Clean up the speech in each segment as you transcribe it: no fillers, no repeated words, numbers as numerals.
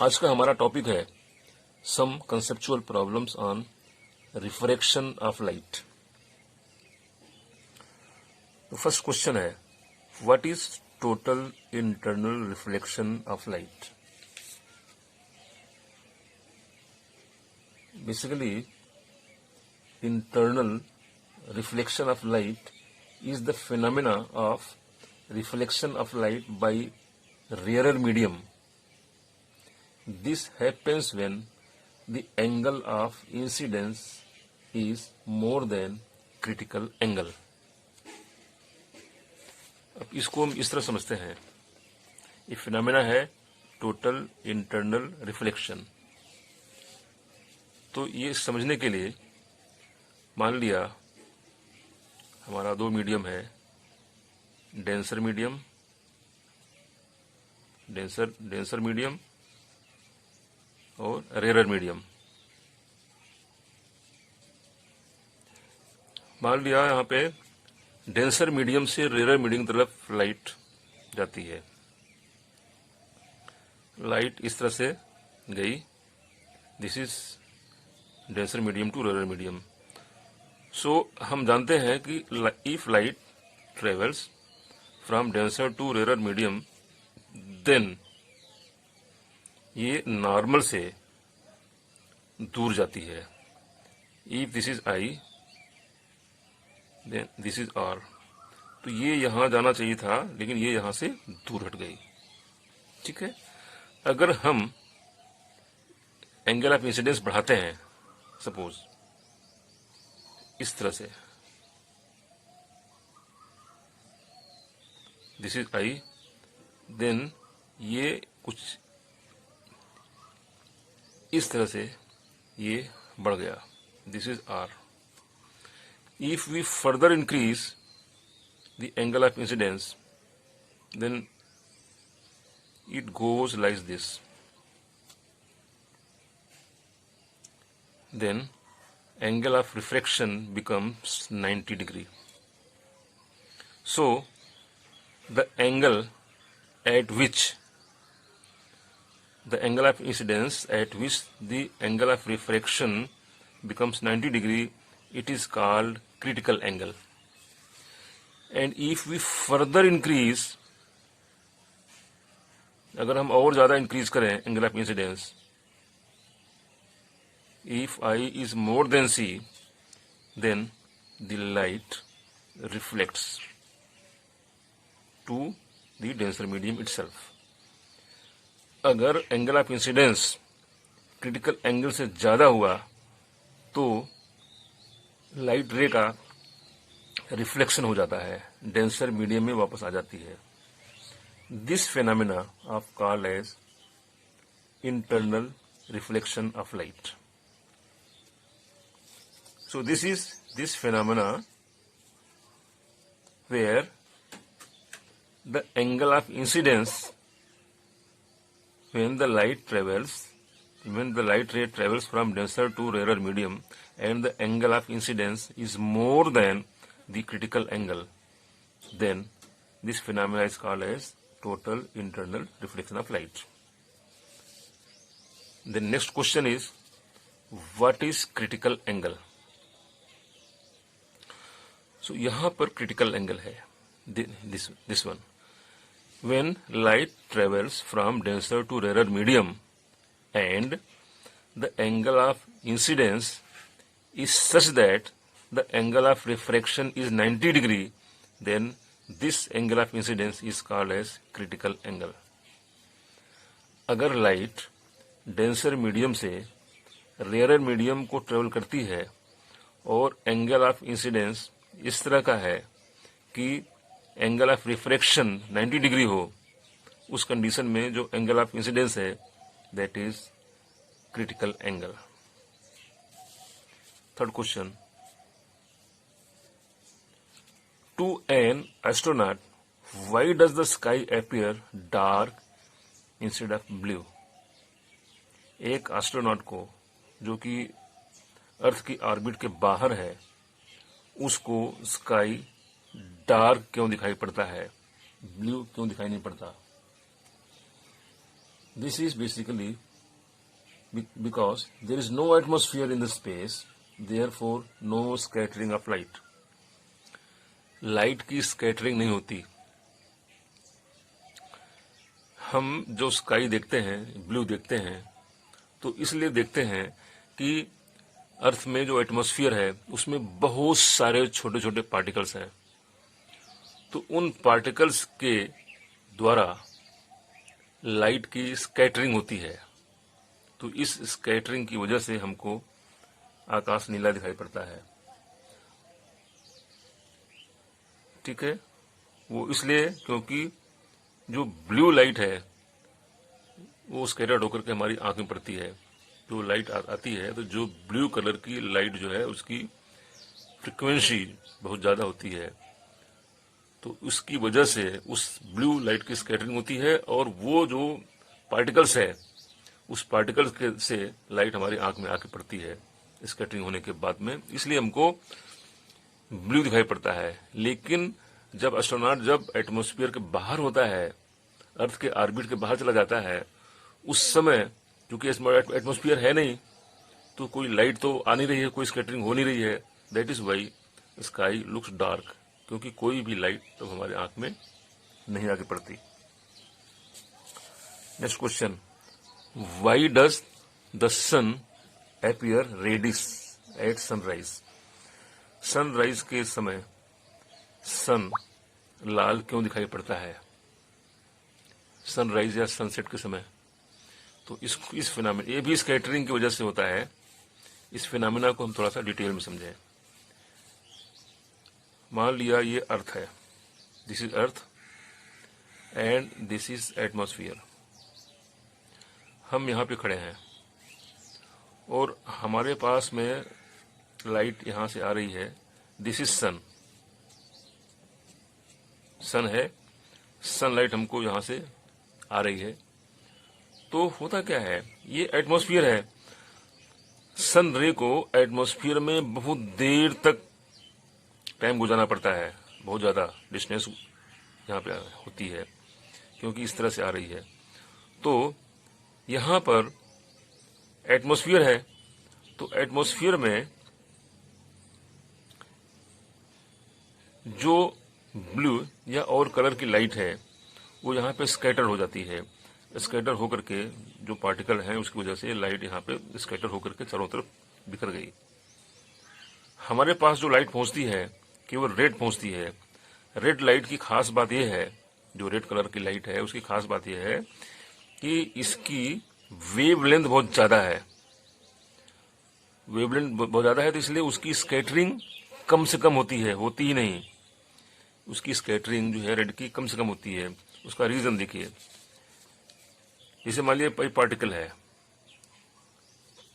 आज का हमारा टॉपिक है some conceptual problems on refraction of light. तो फर्स्ट क्वेश्चन है, what is total internal reflection of light? Basically internal reflection of light is the phenomena of reflection of light by rarer medium. This happens when the angle of incidence is more than critical angle. अब इसको हम इस तरह समझते हैं, ये phenomena है total internal reflection. तो ये समझने के लिए मान लिया हमारा दो मीडियम है, डेंसर मीडियम और रेयर मीडियम। मान लिया यहाँ पे डेंसर मीडियम से रेयर मीडियम की तरफ लाइट जाती है। लाइट इस तरह से गई, this is denser medium to rare medium. So हम जानते हैं कि if light travels from denser to rare medium, then ये नॉर्मल से दूर जाती है। If this is i, then this is r. तो ये यहां जाना चाहिए था, लेकिन ये यहां से दूर हट गई। ठीक है, अगर हम एंगल ऑफ इंसिडेंस बढ़ाते हैं, सपोज इस तरह से, दिस इज आई, देन ये कुछ इस तरह से ये बढ़ गया, this is r. If we further increase the angle of incidence, then it goes like this, then angle of refraction becomes 90 degree. So the angle at which the angle of incidence at which the angle of refraction becomes 90 degree, it is called critical angle. And if we further increase, अगर हम और ज्यादा increase करें angle of incidence, if I is more than C, then the light reflects to the denser medium itself. अगर angle of incidence critical angle से ज्यादा हुआ तो लाइट रे का रिफ्लेक्शन हो जाता है, डेंसर मीडियम में वापस आ जाती है। This phenomena of called as internal reflection of light. So this is this phenomena where the angle of incidence when the light ray travels from denser to rarer medium and the angle of incidence is more than the critical angle, then this phenomena is called as total internal reflection of light. The next question is, what is critical angle? So यहाँ पर critical angle है, this one. When light travels from denser to rarer medium and the angle of incidence is such that the angle of refraction is 90 degree, then this angle of incidence is called as critical angle. अगर light denser medium से rare medium को travel करती है और angle of incidence इस तरह का है कि एंगल ऑफ रिफ्रैक्शन 90 डिग्री हो, उस कंडीशन में जो एंगल ऑफ इंसिडेंस है that is critical angle. Third question, to an astronaut why does the sky appear dark instead of blue? एक एस्ट्रोनॉट को जो कि अर्थ की ऑर्बिट के बाहर है, उसको स्काई डार्क क्यों दिखाई पड़ता है, ब्लू क्यों दिखाई नहीं पड़ता? This is basically because there is no atmosphere in the space, therefore no scattering of light. Light की स्कैटरिंग नहीं होती। हम जो स्काई देखते हैं, ब्लू देखते हैं, तो इसलिए देखते हैं कि अर्थ में जो एटमॉस्फेयर है उसमें बहुत सारे छोटे छोटे पार्टिकल्स हैं। तो उन पार्टिकल्स के द्वारा लाइट की स्कैटरिंग होती है। तो इस स्कैटरिंग की वजह से हमको आकाश नीला दिखाई पड़ता है। ठीक है, वो इसलिए क्योंकि जो ब्लू लाइट है वो स्कैटर्ड होकर के हमारी आंख में पड़ती है। जो लाइट आती है तो जो ब्लू कलर की लाइट जो है उसकी फ्रिक्वेंसी बहुत ज़्यादा होती है, तो उसकी वजह से उस ब्लू लाइट की स्कैटरिंग होती है, और वो जो पार्टिकल्स है उस पार्टिकल्स के से लाइट हमारी आंख में आके पड़ती है स्कैटरिंग होने के बाद में, इसलिए हमको ब्लू दिखाई पड़ता है। लेकिन जब एस्ट्रोनॉट जब एटमॉस्फेयर के बाहर होता है, अर्थ के ऑर्बिट के बाहर चला जाता है, उस समय क्योंकि एटमॉस्फेयर है नहीं तो कोई लाइट तो आ नहीं रही है, कोई स्कैटरिंग हो नहीं रही है। That is why sky looks dark, क्योंकि कोई भी लाइट तो हमारे आंख में नहीं आके पड़ती। Next question, why does the sun appear reddish at sunrise? Sunrise के समय सन लाल क्यों दिखाई पड़ता है? सनराइज या सनसेट के समय। तो इस फिनोमेना, ये भी स्कैटरिंग की वजह से होता है। इस फिनोमेना को हम थोड़ा सा डिटेल में समझें। मान लिया ये अर्थ है, this is earth and this is atmosphere. हम यहाँ पे खड़े हैं और हमारे पास में लाइट यहां से आ रही है। दिस इज सन, सन है, सनलाइट हमको यहां से आ रही है। तो होता क्या है, ये एटमॉस्फेयर है। सन रे को एटमॉस्फेयर में बहुत देर तक टाइम गुजारना पड़ता है, बहुत ज्यादा डिस्टेंस यहाँ पे होती है क्योंकि इस तरह से आ रही है। तो यहां पर एटमॉस्फेयर है, तो एटमॉस्फेयर में जो ब्लू या और कलर की लाइट है वो यहाँ पे स्कैटर हो जाती है। स्कैटर होकर के जो पार्टिकल हैं उसकी वजह से लाइट यहाँ पे स्कैटर होकर के चारों तरफ बिखर गई। हमारे पास जो लाइट पहुंचती है केवल रेड पहुंचती है। रेड लाइट की खास बात यह है, जो रेड कलर की लाइट है उसकी खास बात यह है कि इसकी वेवलेंथ बहुत ज्यादा है। वेवलेंथ बहुत ज्यादा है तो इसलिए उसकी स्कैटरिंग कम से कम होती है, होती ही नहीं। उसकी स्कैटरिंग जो है रेड की कम से कम होती है। उसका रीजन देखिए, जैसे मान लिया पार्टिकल है,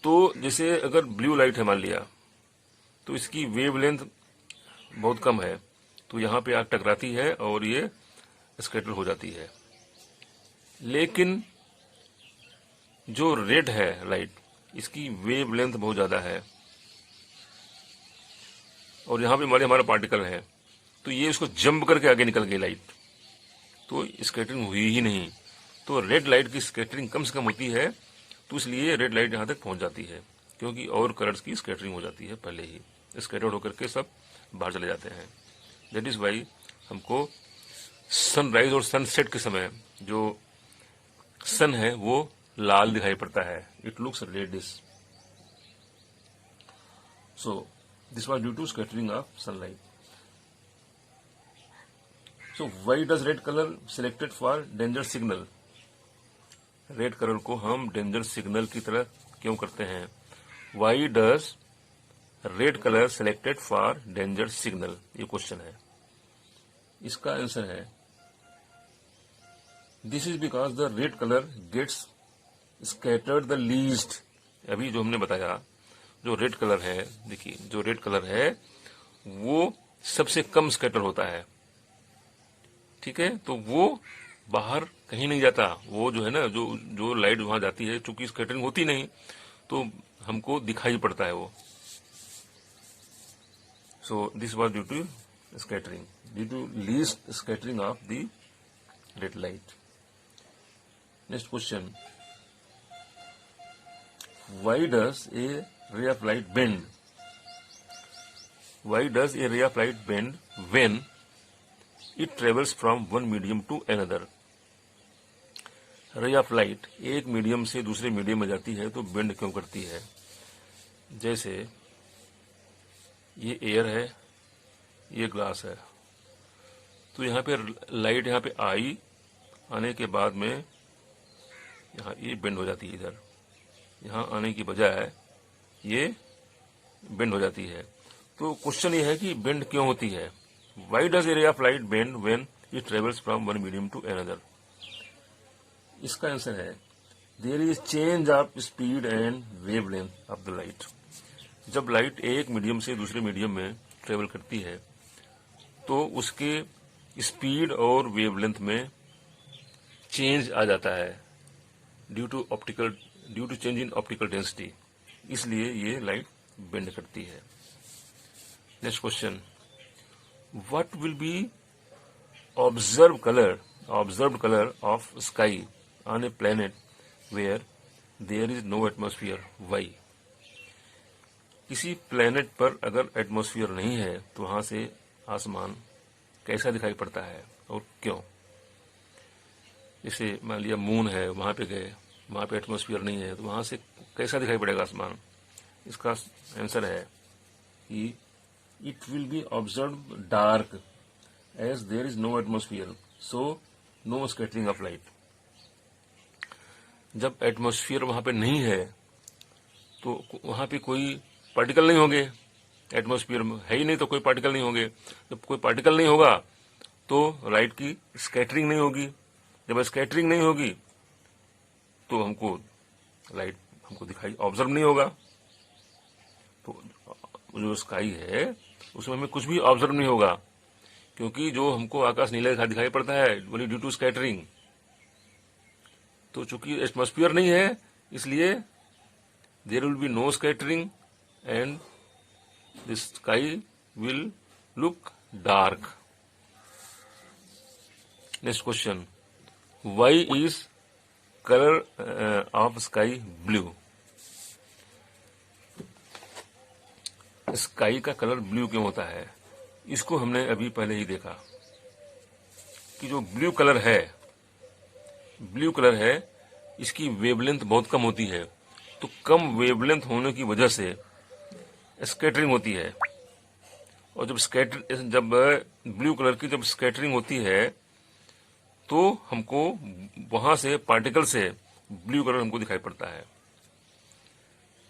तो जैसे अगर ब्लू लाइट है मान लिया, तो इसकी वेवलेंथ बहुत कम है, तो यहाँ पे आग टकराती है और ये स्कैटर हो जाती है। लेकिन जो रेड है लाइट, इसकी वेवलेंथ बहुत ज्यादा है और यहाँ पे हमारा पार्टिकल है, तो ये उसको जंप करके आगे निकल गई लाइट, तो स्कैटरिंग हुई ही नहीं। तो रेड लाइट की स्कैटरिंग कम से कम होती है, तो इसलिए रेड लाइट यहाँ तक पहुंच जाती है, क्योंकि और कलर्स की स्कैटरिंग हो जाती है पहले ही, स्कैटर्ड होकर के सब बाहर चले जाते हैं। दैट इज वाई हमको सनराइज और सनसेट के समय जो सन है वो लाल दिखाई पड़ता है, it looks reddish. So this was due to scattering of sunlight. So why does red color selected for danger signal? Red colour को हम डेंजर सिग्नल की तरह क्यों करते हैं? Why does red color selected for danger signal? ये question है। इसका आंसर है This is because the red color gets scattered the least। अभी जो हमने बताया, जो रेड कलर है, देखिए जो रेड कलर है वो सबसे कम स्कैटर होता है। ठीक है, तो वो बाहर कहीं नहीं जाता। वो जो है ना, जो लाइट वहां जाती है, चूंकि स्कैटरिंग होती नहीं तो हमको दिखाई पड़ता है वो। So this was due to scattering, due to least scattering of the red light. Next question, why does a ray of light bend? Why does a ray of light bend when it travels from one medium to another? रे of light एक medium से दूसरे medium में जाती है तो bend क्यों करती है? जैसे ये एयर है, ये ग्लास है, तो यहाँ पे लाइट यहाँ पे आई, आने के बाद में यहाँ ये बेंड हो जाती है, इधर यहाँ आने की बजाय ये बेंड हो जाती है। तो क्वेश्चन ये है कि बेंड क्यों होती है? Y does a ray of light bend when it travels from one medium to another? इसका आंसर है there is change of speed and wavelength of the light. जब लाइट एक मीडियम से दूसरे मीडियम में ट्रेवल करती है तो उसके स्पीड और वेवलेंथ में चेंज आ जाता है due to change in optical density, इसलिए ये लाइट बेंड करती है। Next question, what will be observed colour of sky on a planet where there is no atmosphere? Why? किसी प्लेनेट पर अगर एटमॉस्फेयर नहीं है तो वहां से आसमान कैसा दिखाई पड़ता है और क्यों? जैसे मान लिया मून है, वहां पे गए, वहां पे एटमॉस्फेयर नहीं है तो वहां से कैसा दिखाई पड़ेगा आसमान? इसका आंसर है कि it will be observe dark as there is no atmosphere, so no scattering of light. जब एटमॉस्फेयर वहां पे नहीं है तो वहां पे कोई पार्टिकल नहीं होंगे, एटमॉस्फेयर में है ही नहीं तो कोई पार्टिकल नहीं होंगे। जब कोई पार्टिकल नहीं होगा तो लाइट की स्कैटरिंग नहीं होगी। जब स्कैटरिंग नहीं होगी तो लाइट हमको दिखाई ऑब्जर्व नहीं होगा। तो जो स्काई है उसमें हमें कुछ भी ऑब्जर्व नहीं होगा, क्योंकि जो हमको आकाश नीला दिखाई पड़ता है ओनली ड्यू टू स्कैटरिंग। तो चूंकि एटमॉस्फेयर नहीं है इसलिए there will be no scattering and the sky will look dark. Next question, why is colour of sky blue? Sky का कलर ब्लू क्यों होता है? इसको हमने अभी पहले ही देखा कि जो ब्लू कलर है इसकी वेवलेंथ बहुत कम होती है, तो कम वेवलेंथ होने की वजह से स्कैटरिंग होती है। और जब ब्लू कलर की जब स्कैटरिंग होती है तो हमको वहां से पार्टिकल से ब्लू कलर हमको दिखाई पड़ता है।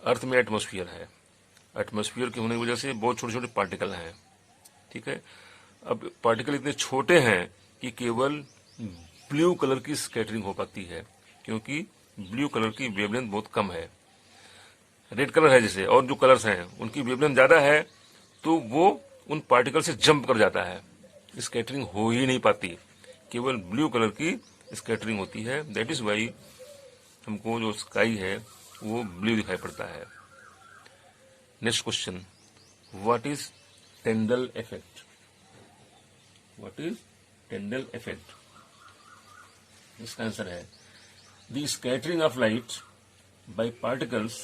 अर्थ में एटमॉस्फेयर है, एटमॉस्फेयर के होने की वजह से बहुत छोटे छोटे पार्टिकल हैं, ठीक है। अब पार्टिकल इतने छोटे हैं कि केवल ब्लू कलर की स्कैटरिंग हो पाती है, क्योंकि ब्लू कलर की वेवलेंथ बहुत कम है। रेड कलर है जैसे, और जो कलर्स हैं उनकी वेवलेंथ ज्यादा है तो वो उन पार्टिकल से जंप कर जाता है, स्कैटरिंग हो ही नहीं पाती। केवल ब्लू कलर की स्कैटरिंग होती है, दैट इज वाई हमको जो स्काई है वो ब्लू दिखाई पड़ता है। Next question, what is Tyndall effect? What is Tyndall effect? इसका आंसर है the scattering of light by particles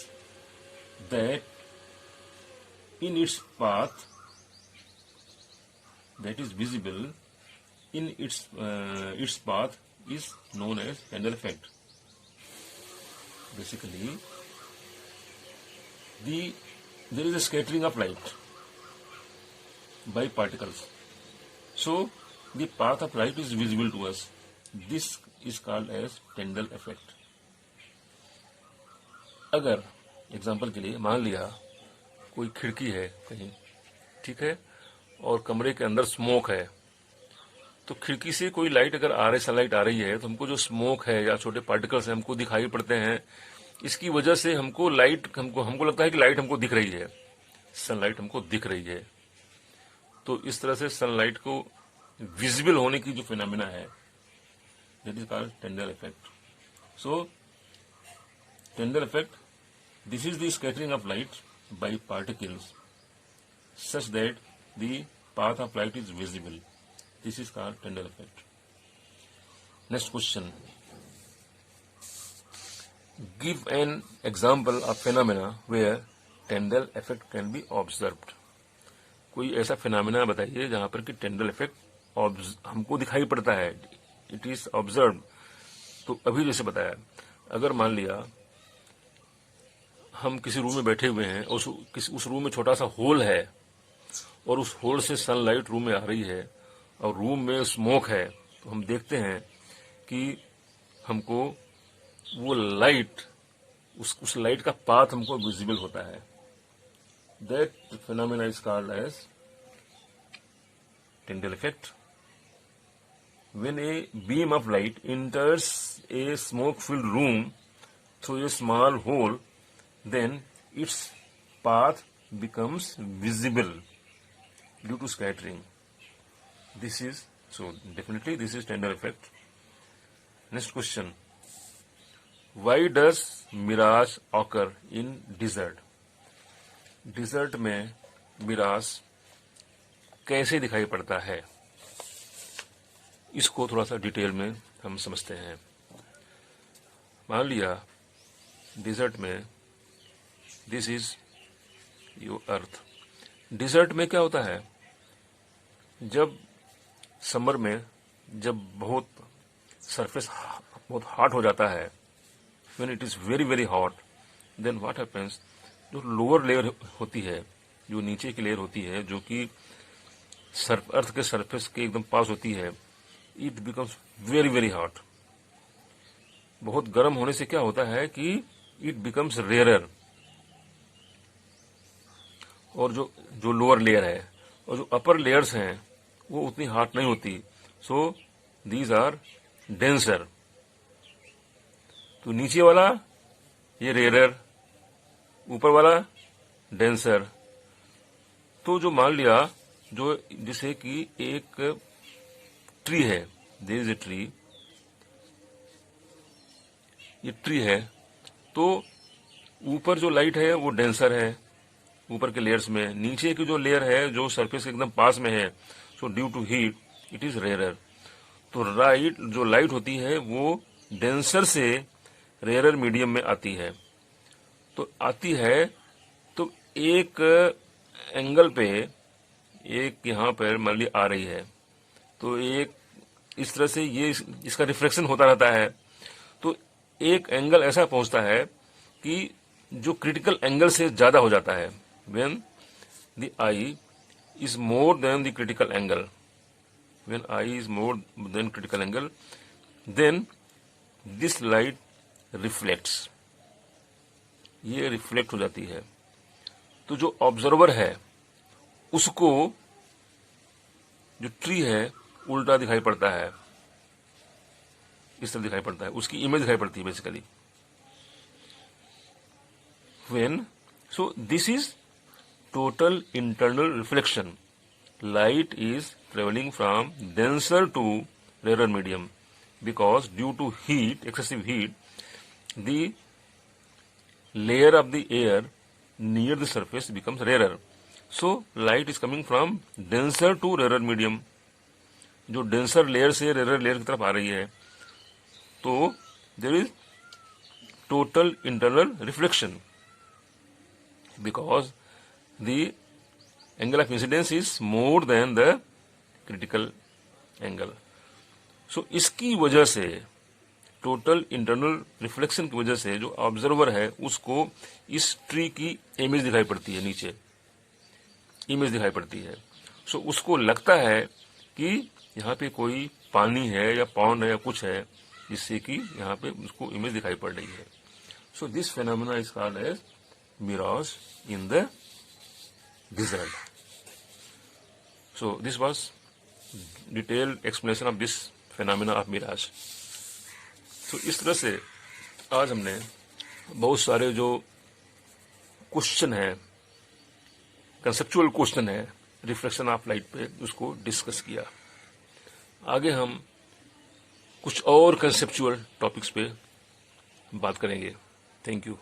that in its path that is visible in its path is known as Tyndall effect. Basically, there is a scattering of light by particles, so the path of light is visible to us. This is called as Tyndall effect. अगर example के लिए मान लिया कोई खिड़की है कहीं, ठीक है, और कमरे के अंदर स्मोक है, तो खिड़की से कोई लाइट अगर सनलाइट आ रही है तो हमको जो स्मोक है या छोटे पार्टिकल्स हैं हमको दिखाई पड़ते हैं। इसकी वजह से हमको लगता है कि लाइट हमको दिख रही है, सनलाइट हमको दिख रही है। तो इस तरह से सनलाइट को विजिबल होने की जो फिनोमेना है that is called Tyndall effect. So Tyndall effect, this is the scattering of light by particles such that the path of light is visible. This is called Tyndall effect. Next question. Give an example of phenomena where Tyndall effect can be observed. कोई ऐसा phenomena बताइए जहां पर कि टेंडल effect हमको दिखाई पड़ता है, इट इज ऑब्जर्व। तो अभी जैसे बताया, अगर मान लिया हम किसी रूम में बैठे हुए हैं, उस रूम में छोटा सा होल है और उस होल से सनलाइट रूम में आ रही है और रूम में स्मोक है, तो हम देखते हैं कि हमको वो लाइट, उस लाइट का पाथ हमको विजिबल होता है। That phenomena is called as Tyndall effect. When a beam of light enters a smoke-filled room through a small hole, then its path becomes visible due to scattering. Definitely this is Tyndall effect. Next question. Why does mirage occur in desert? Desert में mirage कैसे दिखाई पड़ता है, इसको थोड़ा सा detail में हम समझते हैं। मान लिया डिजर्ट में, this is your earth. Desert में क्या होता है, जब समर में जब बहुत सरफेस बहुत हॉट हो जाता है, when it is very very hot, then what happens, जो लोअर लेयर होती है, जो नीचे की लेयर होती है, जो कि अर्थ के सरफेस के एकदम पास होती है, it becomes very very hot. बहुत गर्म होने से क्या होता है कि इट बिकम्स रेयरर, और जो लोअर लेयर है और जो अपर लेयर्स हैं वो उतनी हॉट नहीं होती, सो दीज आर डेंसर। तो नीचे वाला ये रेयरर, ऊपर वाला डेंसर। तो जो मान लिया, जो जैसे कि एक ट्री है, देयर इज ए ट्री, ये ट्री है, तो ऊपर जो लाइट है वो डेंसर है ऊपर के लेयर्स में, नीचे की जो लेयर है जो सरफेस के एकदम पास में है, so due to heat it is rarer. तो जो लाइट होती है वो डेंसर से रेयरर मीडियम में आती है। तो आती है तो एक एंगल पे, एक यहां पर मान ली आ रही है, तो एक इस तरह से ये इसका रिफ्लेक्शन होता रहता है। तो एक एंगल ऐसा पहुंचता है कि जो क्रिटिकल एंगल से ज्यादा हो जाता है। When the i is more than the critical angle, when i is more than critical angle, then this light reflects, ये रिफ्लेक्ट हो जाती है। तो जो ऑब्जर्वर है उसको जो ट्री है उल्टा दिखाई पड़ता है, इस तरह दिखाई पड़ता है, उसकी इमेज दिखाई पड़ती है basically. When, so this is total internal reflection. Light is travelling from denser to rare medium because due to heat, excessive heat, the layer of the air near the surface becomes rarer. So light is coming from denser to rarer medium. जो denser layer से rare layer की तरफ आ रही है, तो there is total internal reflection because the angle of incidence is more than the critical angle. So इसकी वजह से, टोटल इंटरनल रिफ्लेक्शन की वजह से, जो ऑब्जर्वर है उसको इस ट्री की इमेज दिखाई पड़ती है, नीचे इमेज दिखाई पड़ती है। सो उसको लगता है कि यहाँ पे कोई पानी है या पॉन्ड है या कुछ है, जिससे कि यहाँ पे उसको इमेज दिखाई पड़ रही है। So this phenomena is called as mirage in the desert. So this was detailed explanation of this phenomena of mirage. तो इस तरह से आज हमने बहुत सारे जो क्वेश्चन है, कंसेप्चुअल क्वेश्चन है रिफ्लेक्शन ऑफ लाइट पे, उसको डिस्कस किया। आगे हम कुछ और कंसेप्चुअल टॉपिक्स पे बात करेंगे। Thank you.